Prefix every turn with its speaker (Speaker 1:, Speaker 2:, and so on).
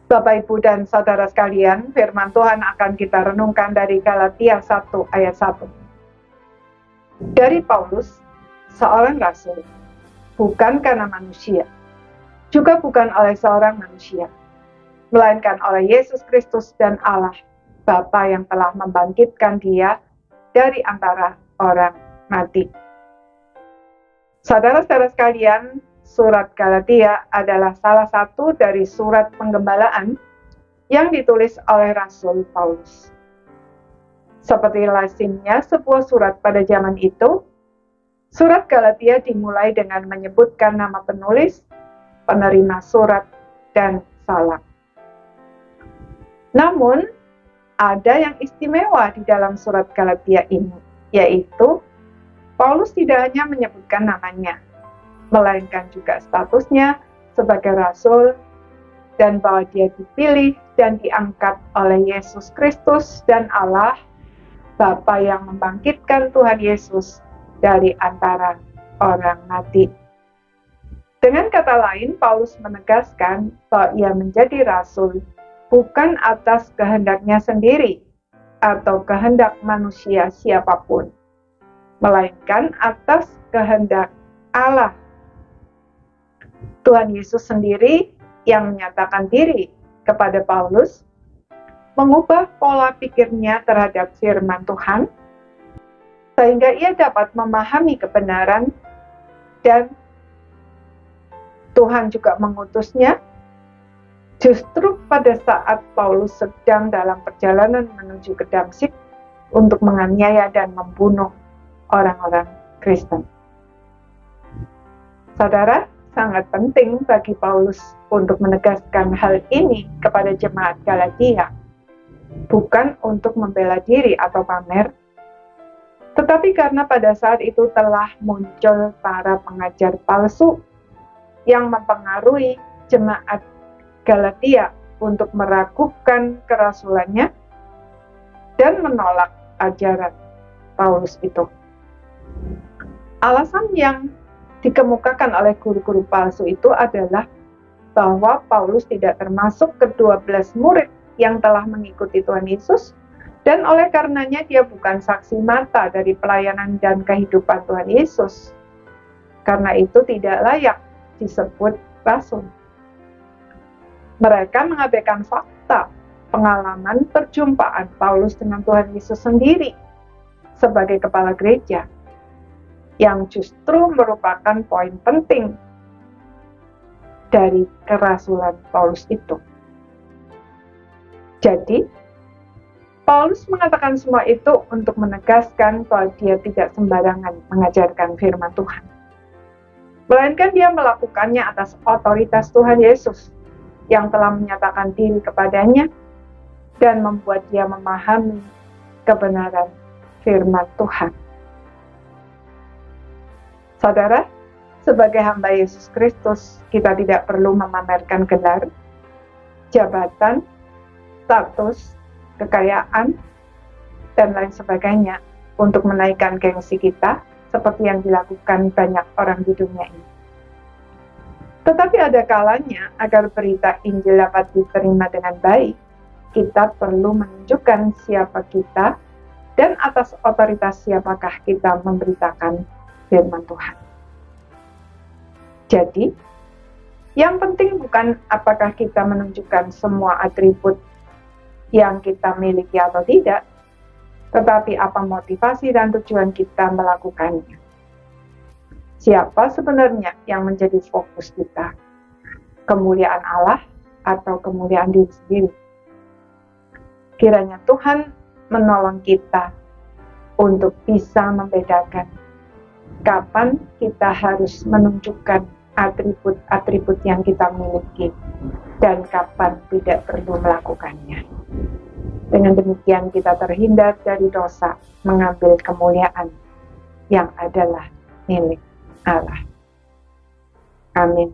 Speaker 1: Bapak, Ibu, dan saudara sekalian, firman Tuhan akan kita renungkan dari Galatia 1 ayat 1. Dari Paulus, seorang rasul, bukan karena manusia, juga bukan oleh seorang manusia, melainkan oleh Yesus Kristus dan Allah, Bapa yang telah membangkitkan Dia dari antara orang mati. Saudara-saudara sekalian, surat Galatia adalah salah satu dari surat penggembalaan yang ditulis oleh Rasul Paulus. Seperti lazimnya sebuah surat pada zaman itu, surat Galatia dimulai dengan menyebutkan nama penulis, penerima surat, dan salam. Namun, ada yang istimewa di dalam surat Galatia ini, yaitu Paulus tidak hanya menyebutkan namanya, melainkan juga statusnya sebagai rasul dan bahwa dia dipilih dan diangkat oleh Yesus Kristus dan Allah, Bapa yang membangkitkan Tuhan Yesus dari antara orang mati. Dengan kata lain, Paulus menegaskan bahwa ia menjadi rasul bukan atas kehendaknya sendiri atau kehendak manusia siapapun, melainkan atas kehendak Allah. Tuhan Yesus sendiri yang menyatakan diri kepada Paulus, mengubah pola pikirnya terhadap firman Tuhan, sehingga ia dapat memahami kebenaran, dan Tuhan juga mengutusnya justru pada saat Paulus sedang dalam perjalanan menuju ke Damsyik untuk menganiaya dan membunuh orang-orang Kristen. Saudara, sangat penting bagi Paulus untuk menegaskan hal ini kepada jemaat Galatia, bukan untuk membela diri atau pamer, tetapi karena pada saat itu telah muncul para pengajar palsu yang mempengaruhi jemaat Galatia untuk meragukan kerasulannya dan menolak ajaran Paulus itu. Alasan yang dikemukakan oleh guru-guru palsu itu adalah bahwa Paulus tidak termasuk ke-12 murid yang telah mengikuti Tuhan Yesus, dan oleh karenanya dia bukan saksi mata dari pelayanan dan kehidupan Tuhan Yesus. Karena itu tidak layak disebut rasul. Mereka mengabaikan fakta pengalaman perjumpaan Paulus dengan Tuhan Yesus sendiri sebagai kepala gereja, yang justru merupakan poin penting dari kerasulan Paulus itu. Jadi, Paulus mengatakan semua itu untuk menegaskan bahwa dia tidak sembarangan mengajarkan firman Tuhan, melainkan dia melakukannya atas otoritas Tuhan Yesus yang telah menyatakan diri kepadanya dan membuat dia memahami kebenaran firman Tuhan. Saudara, sebagai hamba Yesus Kristus, kita tidak perlu memamerkan gelar, jabatan, status, kekayaan, dan lain sebagainya untuk menaikkan gengsi kita, seperti yang dilakukan banyak orang di dunia ini. Tetapi ada kalanya, agar berita Injil dapat diterima dengan baik, kita perlu menunjukkan siapa kita dan atas otoritas siapakah kita memberitakan firman Tuhan. Jadi, yang penting bukan apakah kita menunjukkan semua atribut yang kita miliki atau tidak, tetapi apa motivasi dan tujuan kita melakukannya. Siapa sebenarnya yang menjadi fokus kita? Kemuliaan Allah atau kemuliaan diri sendiri? Kiranya Tuhan menolong kita untuk bisa membedakan kapan kita harus menunjukkan atribut-atribut yang kita miliki dan kapan tidak perlu melakukannya. Dengan demikian kita terhindar dari dosa mengambil kemuliaan yang adalah milik Allah. Amin.